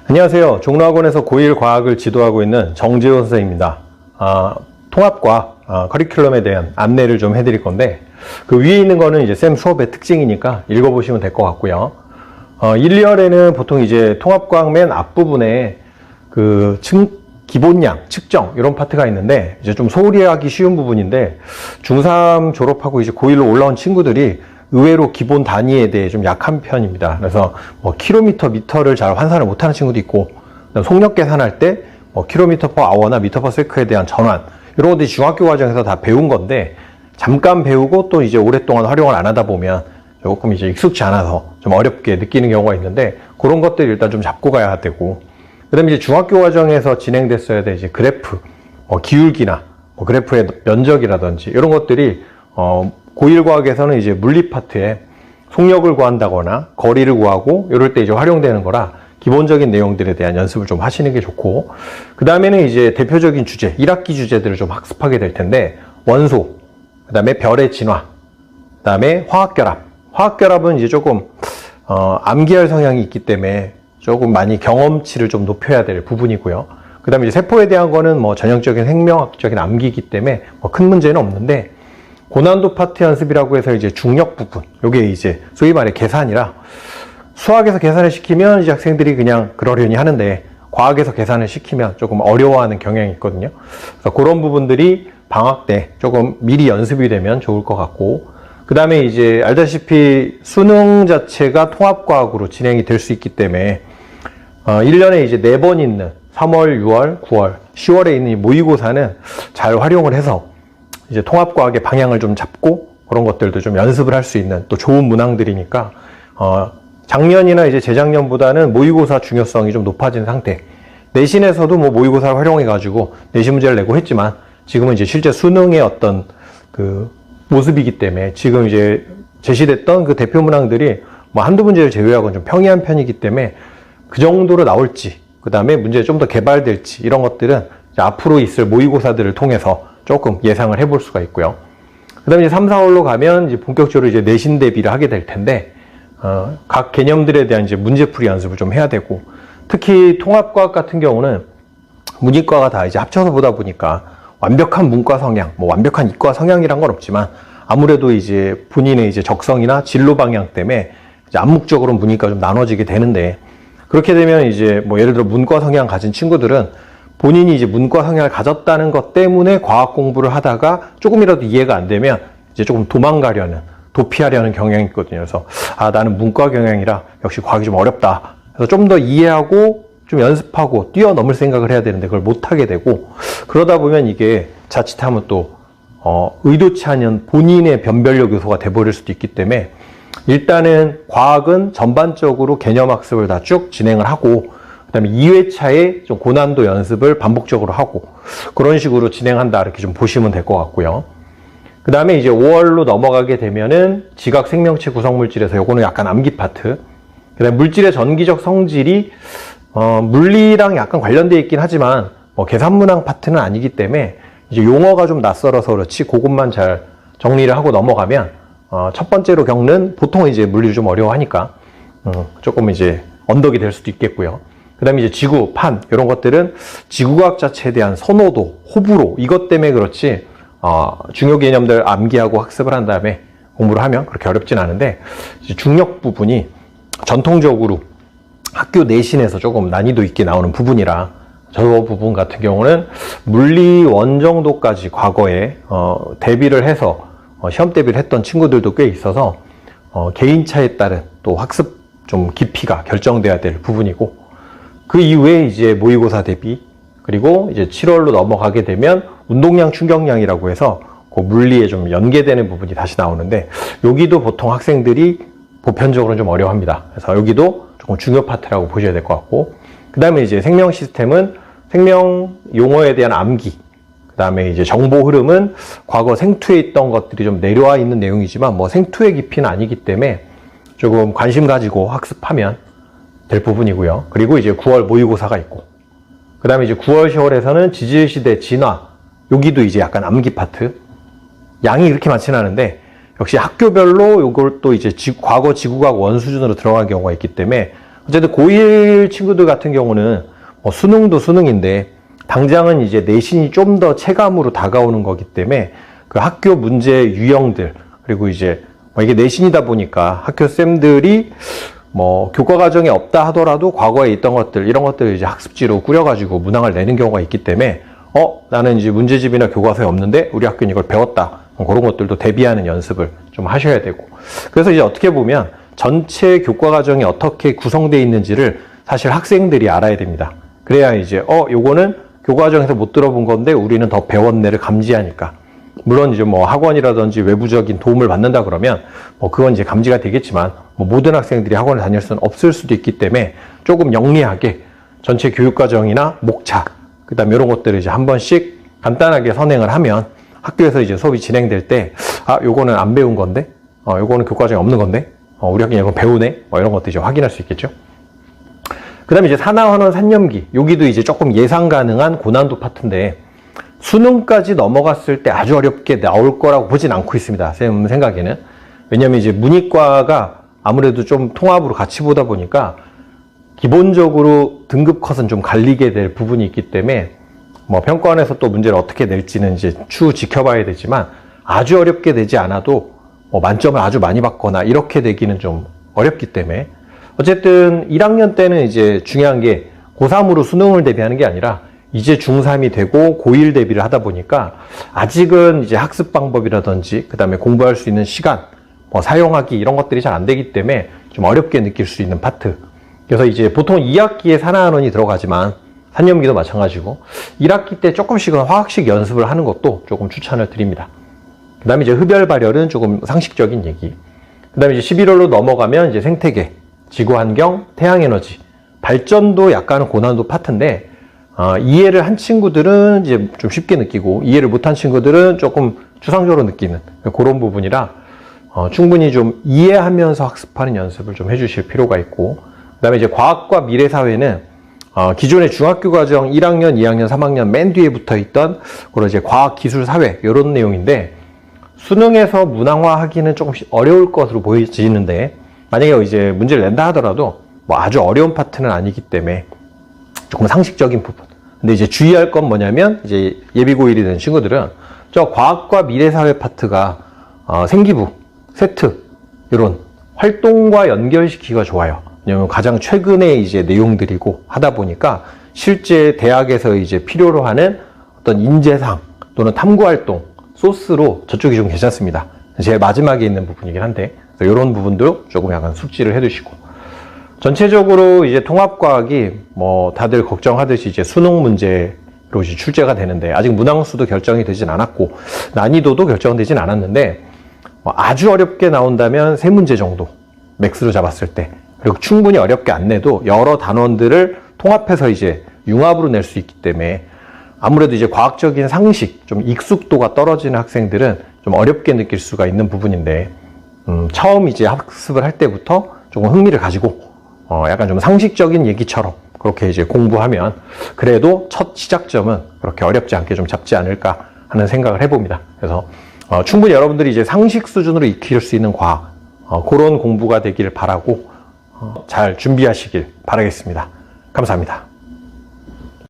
안녕하세요. 종로학원에서 고1 과학을 지도하고 있는 정재호 선생입니다. 통합과학 커리큘럼에 대한 안내를 좀 해드릴 건데, 그 위에 있는 거는 이제 쌤 수업의 특징이니까 읽어보시면 될 것 같고요. 1, 2월에는 보통 이제 통합과학 맨 앞부분에 그 기본량, 측정 이런 파트가 있는데, 이제 좀 소홀히 하기 쉬운 부분인데, 중3 졸업하고 이제 고1로 올라온 친구들이 의외로 기본 단위에 대해 좀 약한 편입니다. 그래서 뭐 킬로미터, 미터를 잘 환산을 못하는 친구도 있고, 속력 계산할 때 뭐 킬로미터 퍼 아워나 미터 퍼 세크에 대한 전환, 이런 것들이 중학교 과정에서 다 배운 건데, 잠깐 배우고 또 이제 오랫동안 활용을 안 하다 보면 조금 이제 익숙치 않아서 좀 어렵게 느끼는 경우가 있는데, 그런 것들 일단 좀 잡고 가야 되고, 그 다음에 이제 중학교 과정에서 진행됐어야 될 이제 그래프, 기울기나 그래프의 면적이라든지 이런 것들이 고1 과학에서는 이제 물리 파트에 속력을 구한다거나 거리를 구하고 이럴 때 이제 활용되는 거라 기본적인 내용들에 대한 연습을 좀 하시는 게 좋고, 그 다음에는 이제 대표적인 주제, 1학기 주제들을 좀 학습하게 될 텐데, 원소, 그 다음에 별의 진화, 그 다음에 화학결합. 화학결합은 이제 조금 암기할 성향이 있기 때문에 조금 많이 경험치를 좀 높여야 될 부분이고요. 그 다음에 이제 세포에 대한 거는 뭐 전형적인 생명학적인 암기이기 때문에 큰 문제는 없는데, 고난도 파트 연습이라고 해서 이제 중력 부분, 요게 이제 소위 말해 계산이라, 수학에서 계산을 시키면 이제 학생들이 그냥 그러려니 하는데, 과학에서 계산을 시키면 조금 어려워하는 경향이 있거든요. 그래서 그런 부분들이 방학 때 조금 미리 연습이 되면 좋을 것 같고, 그 다음에 이제 알다시피 수능 자체가 통합과학으로 진행이 될 수 있기 때문에 1년에 이제 4번 있는 3월, 6월, 9월, 10월에 있는 이 모의고사는 잘 활용을 해서 이제 통합과학의 방향을 좀 잡고 그런 것들도 좀 연습을 할 수 있는 또 좋은 문항들이니까 작년이나 이제 재작년보다는 모의고사 중요성이 좀 높아진 상태. 내신에서도 뭐 모의고사를 활용해 가지고 내신 문제를 내고 했지만, 지금은 이제 실제 수능의 어떤 그 모습이기 때문에 지금 이제 제시됐던 그 대표 문항들이 뭐 한두 문제를 제외하고는 좀 평이한 편이기 때문에 그 정도로 나올지, 그 다음에 문제가 좀 더 개발될지, 이런 것들은 이제 앞으로 있을 모의고사들을 통해서 조금 예상을 해볼 수가 있고요. 그 다음에 이제 3, 4월로 가면 이제 본격적으로 이제 내신 대비를 하게 될 텐데, 각 개념들에 대한 이제 문제풀이 연습을 좀 해야 되고, 특히 통합과학 같은 경우는 문이과가 다 이제 합쳐서 보다 보니까 완벽한 문과 성향, 뭐 완벽한 이과 성향이란 건 없지만, 아무래도 이제 본인의 이제 적성이나 진로 방향 때문에 이제 암묵적으로 문이과 좀 나눠지게 되는데, 그렇게 되면 이제 뭐 예를 들어 문과 성향 가진 친구들은 본인이 이제 문과 성향을 가졌다는 것 때문에 과학 공부를 하다가 조금이라도 이해가 안 되면 이제 조금 도망가려는, 도피하려는 경향이 있거든요. 그래서 나는 문과 경향이라 역시 과학이 좀 어렵다. 그래서 좀 더 이해하고 좀 연습하고 뛰어넘을 생각을 해야 되는데 그걸 못하게 되고, 그러다 보면 이게 자칫하면 또 의도치 않은 본인의 변별력 요소가 돼버릴 수도 있기 때문에, 일단은 과학은 전반적으로 개념학습을 다 쭉 진행을 하고, 그 다음에 2회차에 좀 고난도 연습을 반복적으로 하고, 그런 식으로 진행한다, 이렇게 좀 보시면 될 것 같고요. 그 다음에 이제 5월로 넘어가게 되면은 지각 생명체 구성물질에서 요거는 약간 암기 파트. 그 다음에 물질의 전기적 성질이 물리랑 약간 관련되어 있긴 하지만 계산문항 파트는 아니기 때문에 이제 용어가 좀 낯설어서 그렇지, 그것만 잘 정리를 하고 넘어가면 첫 번째로 겪는, 보통 이제 물리를 좀 어려워하니까 조금 이제 언덕이 될 수도 있겠고요. 그 다음에 이제 지구, 판, 이런 것들은 지구과학 자체에 대한 선호도, 호불호, 이것 때문에 그렇지, 중요 개념들 암기하고 학습을 한 다음에 공부를 하면 그렇게 어렵진 않은데, 이제 중력 부분이 전통적으로 학교 내신에서 조금 난이도 있게 나오는 부분이라, 저 부분 같은 경우는 물리 원 정도까지 과거에 대비를 해서 시험 대비를 했던 친구들도 꽤 있어서 개인차에 따른 또 학습 좀 깊이가 결정돼야 될 부분이고, 그 이후에 이제 모의고사 대비, 그리고 이제 7월로 넘어가게 되면 운동량 충격량이라고 해서 그 물리에 좀 연계되는 부분이 다시 나오는데, 여기도 보통 학생들이 보편적으로는 좀 어려워합니다. 그래서 여기도 조금 중요 파트라고 보셔야 될 것 같고, 그 다음에 이제 생명 시스템은 생명 용어에 대한 암기, 그 다음에 이제 정보 흐름은 과거 생투에 있던 것들이 좀 내려와 있는 내용이지만 뭐 생투의 깊이는 아니기 때문에 조금 관심 가지고 학습하면 될 부분이고요. 그리고 이제 9월 모의고사가 있고, 그 다음에 이제 9월, 10월에서는 지질시대 진화, 여기도 이제 약간 암기 파트. 양이 그렇게 많지는 않은데, 역시 학교별로 이걸 또 이제 과거 지구과학 원 수준으로 들어간 경우가 있기 때문에 어쨌든 고1 친구들 같은 경우는 뭐 수능도 수능인데 당장은 이제 내신이 좀 더 체감으로 다가오는 거기 때문에 그 학교 문제 유형들, 그리고 이제 뭐 이게 내신이다 보니까 학교 쌤들이 뭐 교과 과정에 없다 하더라도 과거에 있던 것들, 이런 것들을 이제 학습지로 꾸려가지고 문항을 내는 경우가 있기 때문에 나는 이제 문제집이나 교과서에 없는데 우리 학교는 이걸 배웠다, 그런 것들도 대비하는 연습을 좀 하셔야 되고, 그래서 이제 어떻게 보면 전체 교과 과정이 어떻게 구성되어 있는지를 사실 학생들이 알아야 됩니다. 그래야 이제 요거는 교과 과정에서 못 들어본 건데 우리는 더 배웠네를 감지하니까. 물론 이제 뭐 학원이라든지 외부적인 도움을 받는다 그러면 뭐 그건 이제 감지가 되겠지만, 뭐 모든 학생들이 학원을 다닐 수는 없을 수도 있기 때문에 조금 영리하게 전체 교육 과정이나 목차, 그다음에 이런 것들을 이제 한 번씩 간단하게 선행을 하면 학교에서 이제 수업이 진행될 때 요거는 안 배운 건데, 요거는 교과 과정에 없는 건데, 우리 학교는 이거 배우네, 뭐 이런 것들 이제 확인할 수 있겠죠. 그 다음에 이제 산하환원 산념기, 여기도 이제 조금 예상 가능한 고난도 파트인데 수능까지 넘어갔을 때 아주 어렵게 나올 거라고 보진 않고 있습니다, 쌤 생각에는. 왜냐면 이제 문이과가 아무래도 좀 통합으로 같이 보다 보니까 기본적으로 등급 컷은 좀 갈리게 될 부분이 있기 때문에 뭐 평가원에서 또 문제를 어떻게 낼지는 이제 추후 지켜봐야 되지만, 아주 어렵게 되지 않아도 뭐 만점을 아주 많이 받거나 이렇게 되기는 좀 어렵기 때문에, 어쨌든 1학년 때는 이제 중요한 게 고3으로 수능을 대비하는 게 아니라 이제 중3이 되고 고1 대비를 하다 보니까 아직은 이제 학습 방법이라든지 그 다음에 공부할 수 있는 시간, 뭐 사용하기 이런 것들이 잘 안 되기 때문에 좀 어렵게 느낄 수 있는 파트. 그래서 이제 보통 2학기에 산하환원이 들어가지만 산념기도 마찬가지고 1학기 때 조금씩은 화학식 연습을 하는 것도 조금 추천을 드립니다. 그 다음에 이제 흡열 발열은 조금 상식적인 얘기. 그 다음에 이제 11월로 넘어가면 이제 생태계, 지구환경, 태양에너지, 발전도 약간은 고난도 파트인데, 이해를 한 친구들은 이제 좀 쉽게 느끼고, 이해를 못한 친구들은 조금 추상적으로 느끼는 그런 부분이라, 충분히 좀 이해하면서 학습하는 연습을 좀 해주실 필요가 있고, 그 다음에 이제 과학과 미래사회는, 기존의 중학교 과정 1학년, 2학년, 3학년 맨 뒤에 붙어 있던, 그런 이제 과학, 기술, 사회, 이런 내용인데, 수능에서 문항화 하기는 조금씩 어려울 것으로 보여지는데, 만약에 이제 문제를 낸다 하더라도 뭐 아주 어려운 파트는 아니기 때문에 조금 상식적인 부분. 근데 이제 주의할 건 뭐냐면, 이제 예비고1이 된 친구들은 저 과학과 미래사회 파트가 생기부, 세트 이런 활동과 연결시키기가 좋아요. 왜냐면 가장 최근에 이제 내용들이고 하다 보니까 실제 대학에서 이제 필요로 하는 어떤 인재상 또는 탐구활동 소스로 저쪽이 좀 괜찮습니다. 제일 마지막에 있는 부분이긴 한데, 이런 부분도 조금 약간 숙지를 해두시고, 전체적으로 이제 통합과학이 뭐 다들 걱정하듯이 이제 수능 문제로 이제 출제가 되는데, 아직 문항수도 결정이 되진 않았고 난이도도 결정되진 않았는데, 아주 어렵게 나온다면 3문제 정도 맥스로 잡았을 때, 그리고 충분히 어렵게 안 내도 여러 단원들을 통합해서 이제 융합으로 낼 수 있기 때문에, 아무래도 이제 과학적인 상식, 좀 익숙도가 떨어지는 학생들은 좀 어렵게 느낄 수가 있는 부분인데, 처음 이제 학습을 할 때부터 조금 흥미를 가지고, 약간 좀 상식적인 얘기처럼 그렇게 이제 공부하면 그래도 첫 시작점은 그렇게 어렵지 않게 좀 잡지 않을까 하는 생각을 해봅니다. 그래서 충분히 여러분들이 이제 상식 수준으로 익힐 수 있는 과학, 그런 공부가 되기를 바라고 잘 준비하시길 바라겠습니다. 감사합니다.